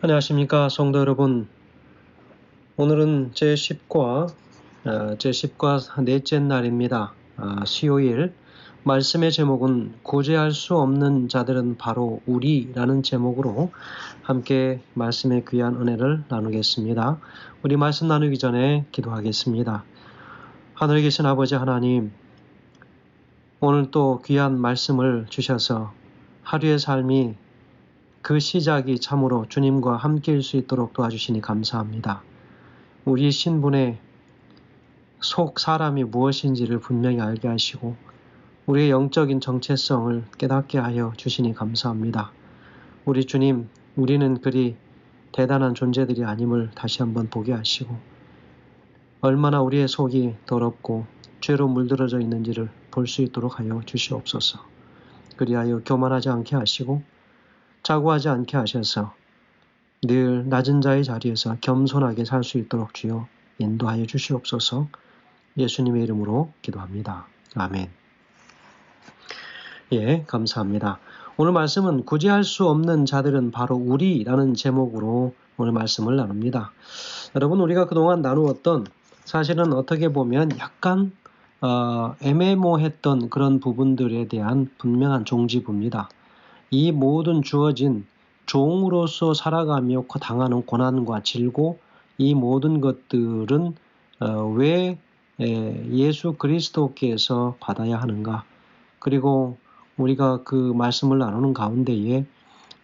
안녕하십니까 성도 여러분. 오늘은 제10과 넷째 날입니다. 수요일. 말씀의 제목은 구제할 수 없는 자들은 바로 우리라는 제목으로 함께 말씀의 귀한 은혜를 나누겠습니다. 우리 말씀 나누기 전에 기도하겠습니다. 하늘에 계신 아버지 하나님, 오늘 또 귀한 말씀을 주셔서 하루의 삶이 그 시작이 참으로 주님과 함께일 수 있도록 도와주시니 감사합니다. 우리 신분의 속 사람이 무엇인지를 분명히 알게 하시고 우리의 영적인 정체성을 깨닫게 하여 주시니 감사합니다. 우리 주님, 우리는 그리 대단한 존재들이 아님을 다시 한번 보게 하시고 얼마나 우리의 속이 더럽고 죄로 물들어져 있는지를 볼 수 있도록 하여 주시옵소서. 그리하여 교만하지 않게 하시고 자고하지 않게 하셔서 늘 낮은 자의 자리에서 겸손하게 살 수 있도록 주여 인도하여 주시옵소서. 예수님의 이름으로 기도합니다. 아멘. 예, 감사합니다. 오늘 말씀은 구제할 수 없는 자들은 바로 우리라는 제목으로 오늘 말씀을 나눕니다. 여러분, 우리가 그동안 나누었던 사실은 어떻게 보면 약간 애매모호했던 그런 부분들에 대한 분명한 종지부입니다. 이 모든 주어진 종으로서 살아가며 당하는 고난과 질고 이 모든 것들은 왜 예수 그리스도께서 받아야 하는가? 그리고 우리가 그 말씀을 나누는 가운데에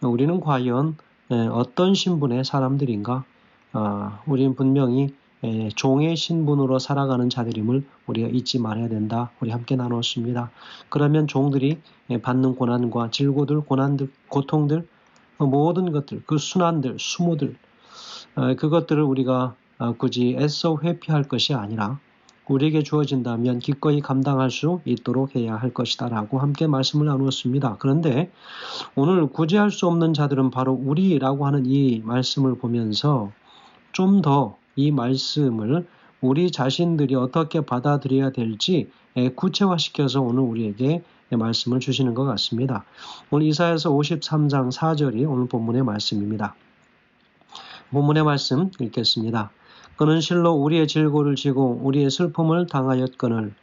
우리는 과연 어떤 신분의 사람들인가? 우리는 분명히 종의 신분으로 살아가는 자들임을 우리가 잊지 말아야 된다. 우리 함께 나눴습니다. 그러면 종들이 받는 고난과 질고들, 고난들, 고통들, 모든 것들, 그 순환들, 수모들, 그것들을 우리가 굳이 애써 회피할 것이 아니라 우리에게 주어진다면 기꺼이 감당할 수 있도록 해야 할 것이다 라고 함께 말씀을 나누었습니다. 그런데 오늘 구제할 수 없는 자들은 바로 우리라고 하는 이 말씀을 보면서 좀 더 이 말씀을 우리 자신들이 어떻게 받아들여야 될지 구체화시켜서 오늘 우리에게 말씀을 주시는 것 같습니다. 오늘 이사야서 53장 4절이 오늘 본문의 말씀입니다. 본문의 말씀 읽겠습니다. 그는 실로 우리의 질고를 지고 우리의 슬픔을 당하였거늘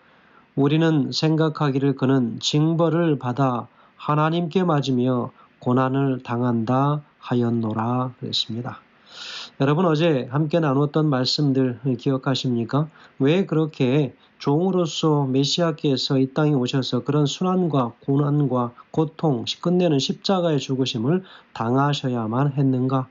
우리는 생각하기를 그는 징벌을 받아 하나님께 맞으며 고난을 당한다 하였노라 그랬습니다. 여러분, 어제 함께 나눴던 말씀들 기억하십니까? 왜 그렇게 종으로서 메시아께서 이 땅에 오셔서 그런 순환과 고난과 고통, 끝내는 십자가의 죽으심을 당하셔야만 했는가?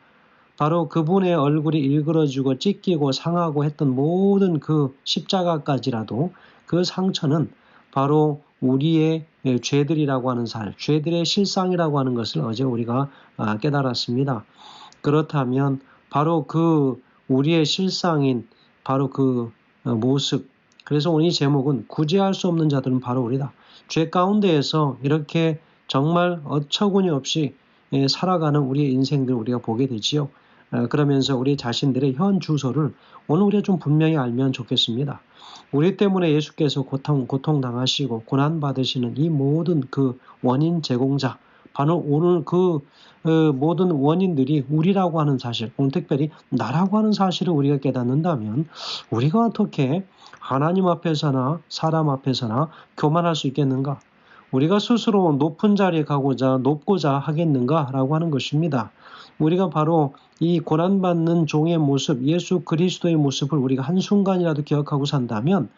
바로 그분의 얼굴이 일그러지고 찢기고 상하고 했던 모든 그 십자가까지라도 그 상처는 바로 우리의 죄들이라고 하는 죄들의 실상이라고 하는 것을 어제 우리가 깨달았습니다. 그렇다면 바로 그 우리의 실상인 바로 그 모습, 그래서 오늘 이 제목은 구제할 수 없는 자들은 바로 우리다. 죄 가운데에서 이렇게 정말 어처구니 없이 살아가는 우리의 인생들 우리가 보게 되지요. 그러면서 우리 자신들의 현 주소를 오늘 우리가 좀 분명히 알면 좋겠습니다. 우리 때문에 예수께서 고통당하시고 고난받으시는 이 모든 그 원인 제공자, 바로 오늘 그 모든 원인들이 우리라고 하는 사실, 오늘 특별히 나라고 하는 사실을 우리가 깨닫는다면 우리가 어떻게 하나님 앞에서나 사람 앞에서나 교만할 수 있겠는가? 우리가 스스로 높은 자리에 가고자 높고자 하겠는가라고 하는 것입니다. 우리가 바로 이 고난받는 종의 모습, 예수 그리스도의 모습을 우리가 한순간이라도 기억하고 산다면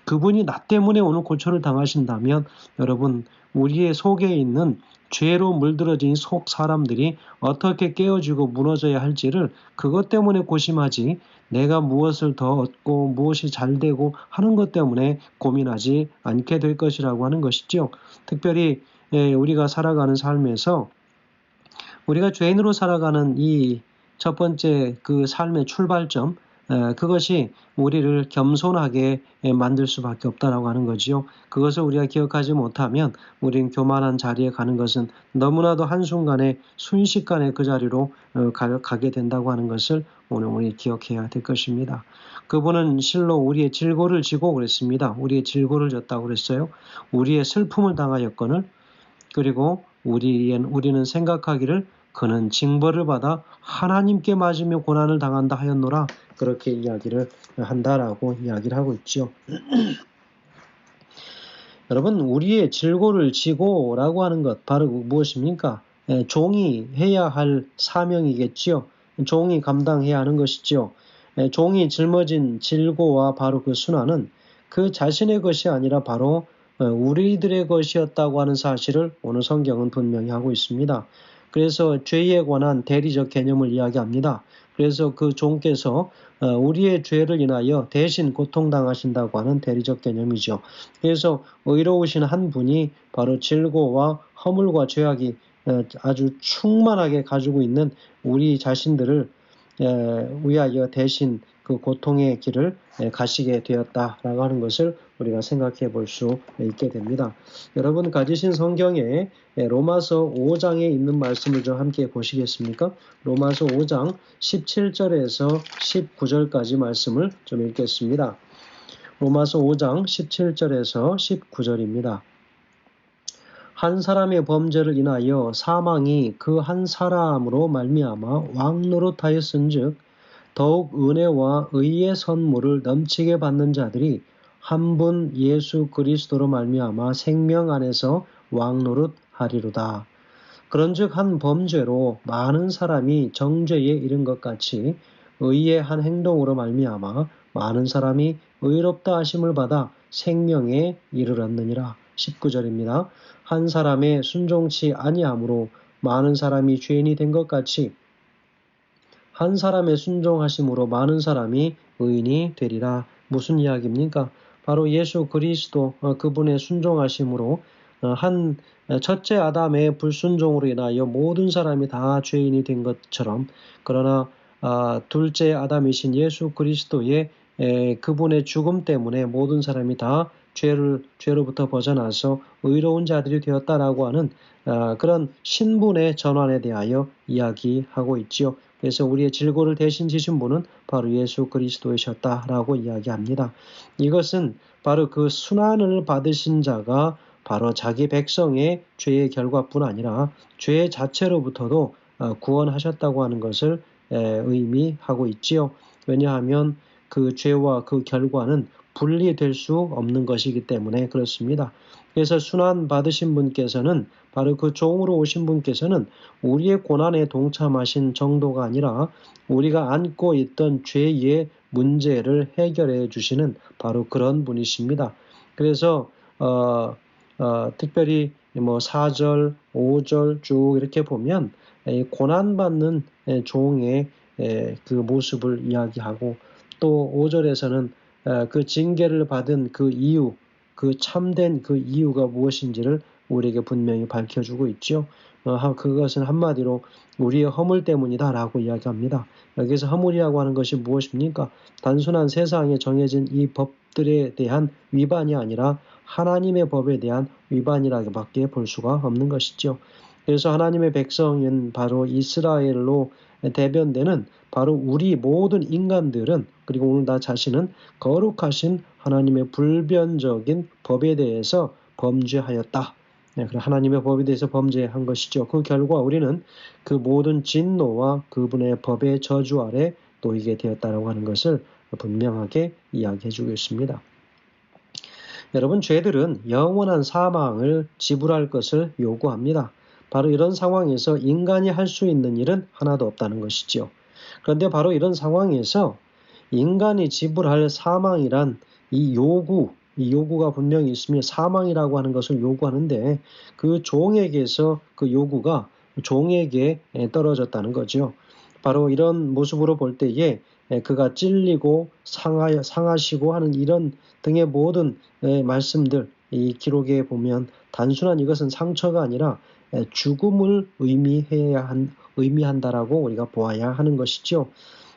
그분이 나 때문에 오늘 고초를 당하신다면 여러분, 우리의 속에 있는 죄로 물들어진 속 사람들이 어떻게 깨어지고 무너져야 할지를 그것 때문에 고심하지 내가 무엇을 더 얻고 무엇이 잘 되고 하는 것 때문에 고민하지 않게 될 것이라고 하는 것이죠. 특별히 우리가 살아가는 삶에서 우리가 죄인으로 살아가는 이 첫 번째 그 삶의 출발점, 그것이 우리를 겸손하게 만들 수밖에 없다라고 하는 거지요. 그것을 우리가 기억하지 못하면 우리는 교만한 자리에 가는 것은 너무나도 한순간에 순식간에 그 자리로 가게 된다고 하는 것을 오늘 우리 기억해야 될 것입니다. 그분은 실로 우리의 질고를 지고 그랬습니다. 우리의 질고를 졌다고 그랬어요. 우리의 슬픔을 당하였거늘 그리고 우리는 생각하기를 그는 징벌을 받아 하나님께 맞으며 고난을 당한다 하였노라. 그렇게 이야기를 한다라고 이야기를 하고 있죠. 여러분, 우리의 질고를 지고라고 하는 것 바로 무엇입니까? 종이 해야 할 사명이겠지요. 종이 감당해야 하는 것이지요. 종이 짊어진 질고와 바로 그 순환은 그 자신의 것이 아니라 바로 우리들의 것이었다고 하는 사실을 오늘 성경은 분명히 하고 있습니다. 그래서 죄에 관한 대리적 개념을 이야기합니다. 그래서 그 종께서 우리의 죄를 인하여 대신 고통당하신다고 하는 대리적 개념이죠. 그래서 의로우신 한 분이 바로 질고와 허물과 죄악이 아주 충만하게 가지고 있는 우리 자신들을 위하여 대신 그 고통의 길을 가시게 되었다라고 하는 것을 우리가 생각해 볼 수 있게 됩니다. 여러분 가지신 성경에 로마서 5장에 있는 말씀을 좀 함께 보시겠습니까? 로마서 5장 17절에서 19절까지 말씀을 좀 읽겠습니다. 로마서 5장 17절에서 19절입니다. 한 사람의 범죄를 인하여 사망이 그 한 사람으로 말미암아 왕노릇하였은즉 더욱 은혜와 의의 선물을 넘치게 받는 자들이 한 분 예수 그리스도로 말미암아 생명 안에서 왕노릇하리로다. 그런즉 한 범죄로 많은 사람이 정죄에 이른 것 같이 의의 한 행동으로 말미암아 많은 사람이 의롭다 하심을 받아 생명에 이르렀느니라. 19절입니다. 한 사람의 순종치 아니함으로 많은 사람이 죄인이 된 것 같이 한 사람의 순종하심으로 많은 사람이 의인이 되리라. 무슨 이야기입니까? 바로 예수 그리스도 그분의 순종하심으로 한 첫째 아담의 불순종으로 인하여 모든 사람이 다 죄인이 된 것처럼 그러나 둘째 아담이신 예수 그리스도의 그분의 죽음 때문에 모든 사람이 다 죄로부터 벗어나서 의로운 자들이 되었다라고 하는 그런 신분의 전환에 대하여 이야기하고 있지요. 그래서 우리의 질고를 대신 지신 분은 바로 예수 그리스도이셨다라고 이야기합니다. 이것은 바로 그 순환을 받으신 자가 바로 자기 백성의 죄의 결과뿐 아니라 죄 자체로부터도 구원하셨다고 하는 것을 의미하고 있지요. 왜냐하면 그 죄와 그 결과는 분리될 수 없는 것이기 때문에 그렇습니다. 그래서 순환 받으신 분께서는 바로 그 종으로 오신 분께서는 우리의 고난에 동참하신 정도가 아니라 우리가 안고 있던 죄의 문제를 해결해 주시는 바로 그런 분이십니다. 그래서 특별히 뭐 4절, 5절 쭉 이렇게 보면 고난받는 종의 그 모습을 이야기하고 또 5절에서는 그 징계를 받은 그 이유, 그 참된 그 이유가 무엇인지를 우리에게 분명히 밝혀주고 있죠. 그것은 한마디로 우리의 허물 때문이다라고 이야기합니다. 여기서 허물이라고 하는 것이 무엇입니까? 단순한 세상에 정해진 이 법들에 대한 위반이 아니라 하나님의 법에 대한 위반이라고밖에 볼 수가 없는 것이죠. 그래서 하나님의 백성인 바로 이스라엘로 대변되는 바로 우리 모든 인간들은 그리고 오늘 나 자신은 거룩하신 하나님의 불변적인 법에 대해서 범죄하였다. 하나님의 법에 대해서 범죄한 것이죠. 그 결과 우리는 그 모든 진노와 그분의 법의 저주 아래 놓이게 되었다고 하는 것을 분명하게 이야기해 주고 있습니다. 여러분, 죄들은 영원한 사망을 지불할 것을 요구합니다. 바로 이런 상황에서 인간이 할 수 있는 일은 하나도 없다는 것이죠. 그런데 바로 이런 상황에서 인간이 지불할 사망이란 이 요구가 분명히 있으며 사망이라고 하는 것을 요구하는데 그 종에게서 그 요구가 종에게 떨어졌다는 거죠. 바로 이런 모습으로 볼 때에 그가 찔리고 상하시고 하는 이런 등의 모든 말씀들 이 기록에 보면 단순한 이것은 상처가 아니라 죽음을 의미한다라고 우리가 보아야 하는 것이죠.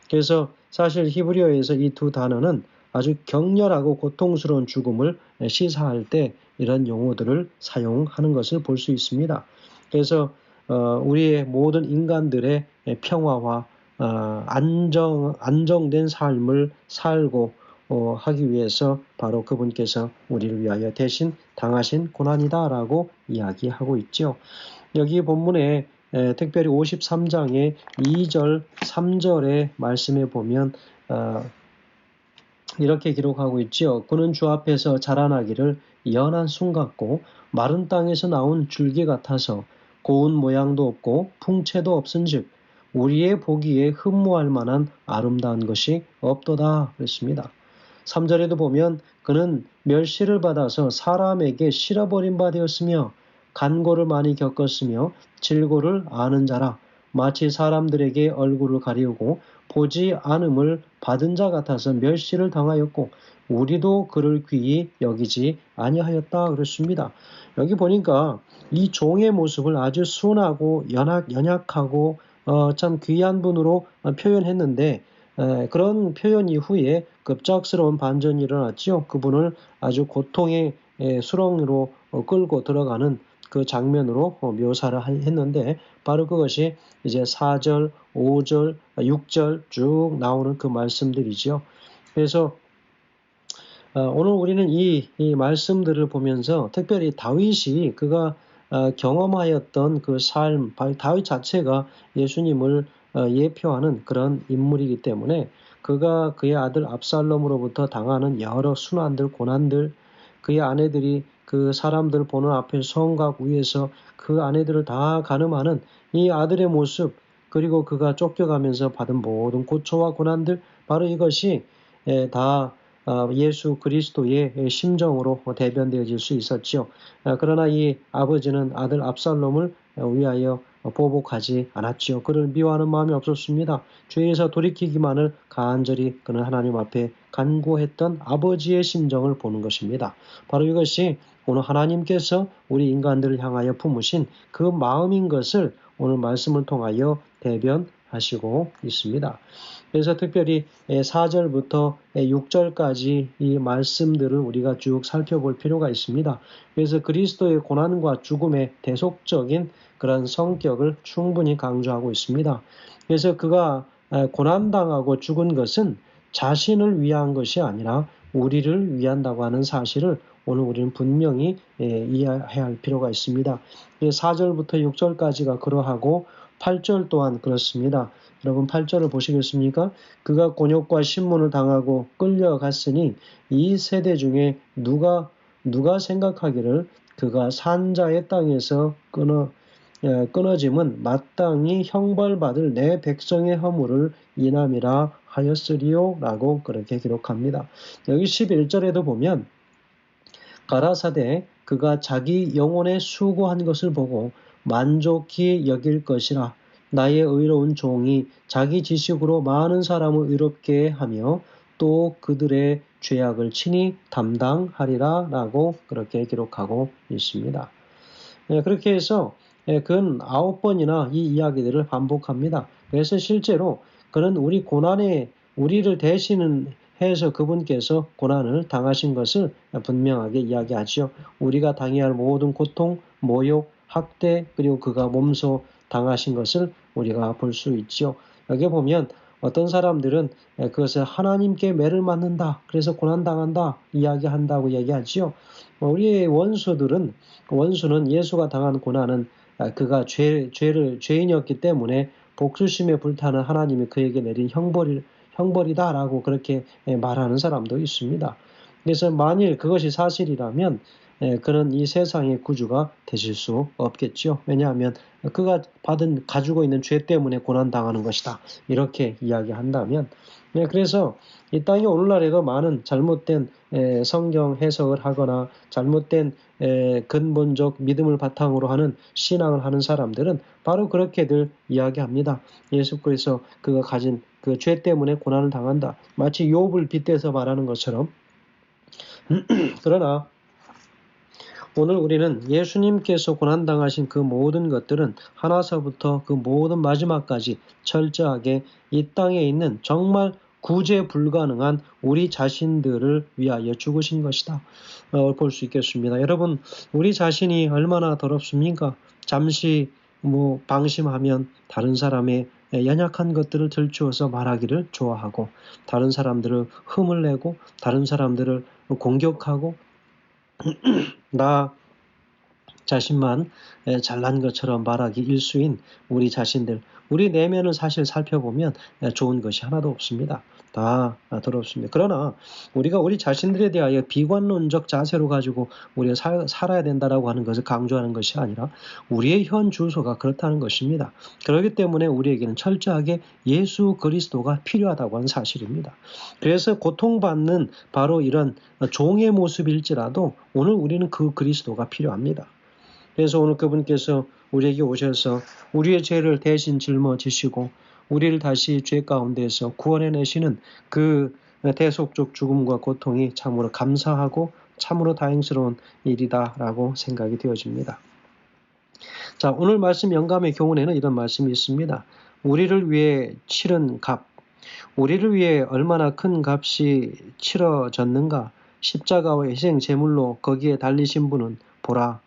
그래서 사실 히브리어에서 이 두 단어는 아주 격렬하고 고통스러운 죽음을 시사할 때 이런 용어들을 사용하는 것을 볼 수 있습니다. 그래서 우리의 모든 인간들의 평화와 안정된 삶을 살고 하기 위해서 바로 그분께서 우리를 위하여 대신 당하신 고난이다라고 이야기하고 있죠. 여기 본문에 특별히 53장의 2절, 3절의 말씀에 보면 이렇게 기록하고 있죠. 그는 주 앞에서 자라나기를 연한 순 같고 마른 땅에서 나온 줄기 같아서 고운 모양도 없고 풍채도 없은즉 우리의 보기에 흠모할 만한 아름다운 것이 없도다 그랬습니다. 3절에도 보면 그는 멸시를 받아서 사람에게 실어버린 바 되었으며 간고를 많이 겪었으며 질고를 아는 자라 마치 사람들에게 얼굴을 가리우고 보지 않음을 받은 자 같아서 멸시를 당하였고 우리도 그를 귀히 여기지 아니하였다 그랬습니다. 여기 보니까 이 종의 모습을 아주 순하고 연약하고 참 귀한 분으로 표현했는데 그런 표현 이후에 급작스러운 반전이 일어났죠. 그분을 아주 고통의 수렁으로 끌고 들어가는 그 장면으로 묘사를 했는데 바로 그것이 이제 4절, 5절, 6절 쭉 나오는 그 말씀들이죠. 그래서 오늘 우리는 이 말씀들을 보면서 특별히 다윗이 그가 경험하였던 그 삶, 다윗 자체가 예수님을 예표하는 그런 인물이기 때문에 그가 그의 아들 압살롬으로부터 당하는 여러 순환들, 고난들, 그의 아내들이 그 사람들 보는 앞에 성곽 위에서 그 아내들을 다 가늠하는 이 아들의 모습, 그리고 그가 쫓겨가면서 받은 모든 고초와 고난들, 바로 이것이 다 예수 그리스도의 심정으로 대변되어질 수 있었죠. 그러나 이 아버지는 아들 압살롬을 위하여 보복하지 않았죠. 그를 미워하는 마음이 없었습니다. 죄에서 돌이키기만을 간절히 그는 하나님 앞에 간구했던 아버지의 심정을 보는 것입니다. 바로 이것이 오늘 하나님께서 우리 인간들을 향하여 품으신 그 마음인 것을 오늘 말씀을 통하여 대변하시고 있습니다. 그래서 특별히 4절부터 6절까지 이 말씀들을 우리가 쭉 살펴볼 필요가 있습니다. 그래서 그리스도의 고난과 죽음의 대속적인 그런 성격을 충분히 강조하고 있습니다. 그래서 그가 고난당하고 죽은 것은 자신을 위한 것이 아니라 우리를 위한다고 하는 사실을 오늘 우리는 분명히 이해해야 할 필요가 있습니다. 4절부터 6절까지가 그러하고 8절 또한 그렇습니다. 여러분 8절을 보시겠습니까? 그가 곤욕과 신문을 당하고 끌려갔으니 이 세대 중에 누가 생각하기를 그가 산자의 땅에서 끊어짐은 마땅히 형벌받을 내 백성의 허물을 인함이라 하였으리요 라고 그렇게 기록합니다. 여기 11절에도 보면 가라사대 그가 자기 영혼에 수고한 것을 보고 만족히 여길 것이라 나의 의로운 종이 자기 지식으로 많은 사람을 의롭게 하며 또 그들의 죄악을 친히 담당하리라 라고 그렇게 기록하고 있습니다. 그렇게 해서 그는 9번이나 이 이야기들을 반복합니다. 그래서 실제로 그는 우리 고난에 우리를 대신해서 그분께서 고난을 당하신 것을 분명하게 이야기하죠. 우리가 당해야 할 모든 고통, 모욕, 학대, 그리고 그가 몸소 당하신 것을 우리가 볼 수 있죠. 여기 보면 어떤 사람들은 그것을 하나님께 매를 맞는다, 그래서 고난당한다 이야기한다고 얘기하지요. 우리의 원수는 예수가 당한 고난은 그가 죄인이었기 때문에 복수심에 불타는 하나님이 그에게 내린 형벌이다라고 그렇게 말하는 사람도 있습니다. 그래서 만일 그것이 사실이라면 그는 이 세상의 구주가 되실 수 없겠죠. 왜냐하면 그가 가지고 있는 죄 때문에 고난당하는 것이다. 이렇게 이야기한다면 그래서 이 땅에 오늘날에도 많은 잘못된 성경 해석을 하거나 잘못된 근본적 믿음을 바탕으로 하는 신앙을 하는 사람들은 바로 그렇게들 이야기합니다. 예수께서 그가 가진 그 죄 때문에 고난을 당한다. 마치 욥을 빗대서 말하는 것처럼. 그러나 오늘 우리는 예수님께서 고난당하신 그 모든 것들은 하나서부터 그 모든 마지막까지 철저하게 이 땅에 있는 정말 구제 불가능한 우리 자신들을 위하여 죽으신 것이다. 볼 수 있겠습니다. 여러분, 우리 자신이 얼마나 더럽습니까? 잠시 방심하면 다른 사람의 연약한 것들을 들추어서 말하기를 좋아하고 다른 사람들을 흠을 내고 다른 사람들을 공격하고 나 자신만 잘난 것처럼 말하기 일수인 우리 자신들, 우리 내면을 사실 살펴보면 좋은 것이 하나도 없습니다. 다 더럽습니다. 그러나 우리가 우리 자신들에 대하여 비관론적 자세로 가지고 우리가 살아야 된다라고 하는 것을 강조하는 것이 아니라 우리의 현 주소가 그렇다는 것입니다. 그렇기 때문에 우리에게는 철저하게 예수 그리스도가 필요하다고 하는 사실입니다. 그래서 고통받는 바로 이런 종의 모습일지라도 오늘 우리는 그 그리스도가 필요합니다. 그래서 오늘 그분께서 우리에게 오셔서 우리의 죄를 대신 짊어지시고 우리를 다시 죄 가운데서 구원해내시는 그 대속적 죽음과 고통이 참으로 감사하고 참으로 다행스러운 일이다라고 생각이 되어집니다. 자, 오늘 말씀 영감의 교훈에는 이런 말씀이 있습니다. 우리를 위해 치른 값, 우리를 위해 얼마나 큰 값이 치러졌는가. 십자가와 희생 제물로 거기에 달리신 분은 보라.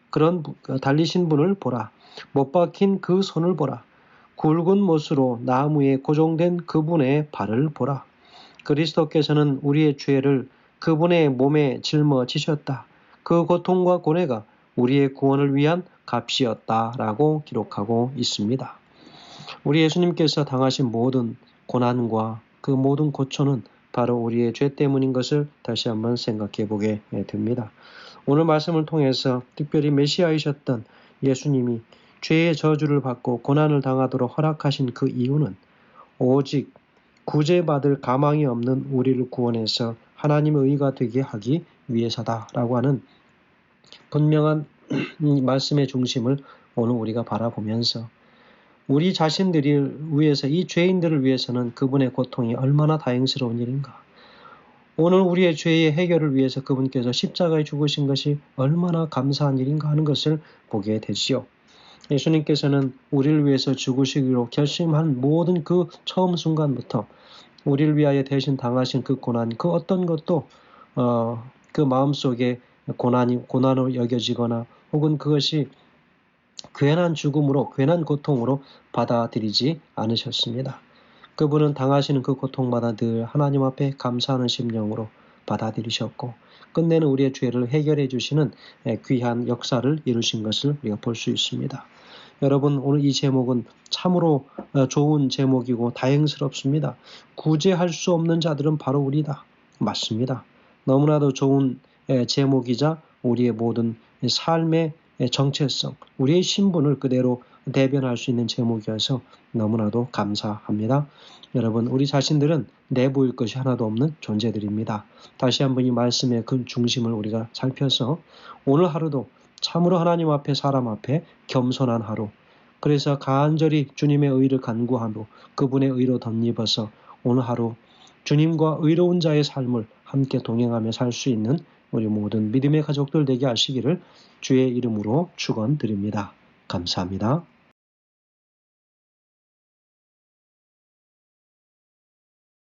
그런 달리신 분을 보라. 못 박힌 그 손을 보라. 굵은 못으로 나무에 고정된 그분의 발을 보라. 그리스도께서는 우리의 죄를 그분의 몸에 짊어지셨다. 그 고통과 고뇌가 우리의 구원을 위한 값이었다라고 기록하고 있습니다. 우리 예수님께서 당하신 모든 고난과 그 모든 고초는 바로 우리의 죄 때문인 것을 다시 한번 생각해 보게 됩니다. 오늘 말씀을 통해서 특별히 메시아이셨던 예수님이 죄의 저주를 받고 고난을 당하도록 허락하신 그 이유는 오직 구제받을 가망이 없는 우리를 구원해서 하나님의 의가 되게 하기 위해서다라고 하는 분명한 말씀의 중심을 오늘 우리가 바라보면서 우리 자신들을 위해서, 이 죄인들을 위해서는 그분의 고통이 얼마나 다행스러운 일인가. 오늘 우리의 죄의 해결을 위해서 그분께서 십자가에 죽으신 것이 얼마나 감사한 일인가 하는 것을 보게 되지요. 예수님께서는 우리를 위해서 죽으시기로 결심한 모든 그 처음 순간부터 우리를 위하여 대신 당하신 그 고난, 그 어떤 것도 그 마음속에 고난으로 여겨지거나 혹은 그것이 괜한 죽음으로, 괜한 고통으로 받아들이지 않으셨습니다. 그분은 당하시는 그 고통마다 늘 하나님 앞에 감사하는 심령으로 받아들이셨고 끝내는 우리의 죄를 해결해 주시는 귀한 역사를 이루신 것을 우리가 볼 수 있습니다. 여러분, 오늘 이 제목은 참으로 좋은 제목이고 다행스럽습니다. 구제할 수 없는 자들은 바로 우리다. 맞습니다. 너무나도 좋은 제목이자 우리의 모든 삶의 정체성, 우리의 신분을 그대로 대변할 수 있는 제목이어서 너무나도 감사합니다. 여러분, 우리 자신들은 내보일 것이 하나도 없는 존재들입니다. 다시 한번 이 말씀의 그 중심을 우리가 살펴서 오늘 하루도 참으로 하나님 앞에, 사람 앞에 겸손한 하루, 그래서 간절히 주님의 의를 간구하며 그분의 의로 덧입어서 오늘 하루 주님과 의로운 자의 삶을 함께 동행하며 살 수 있는 우리 모든 믿음의 가족들 되게 하시기를 주의 이름으로 축원드립니다. 감사합니다.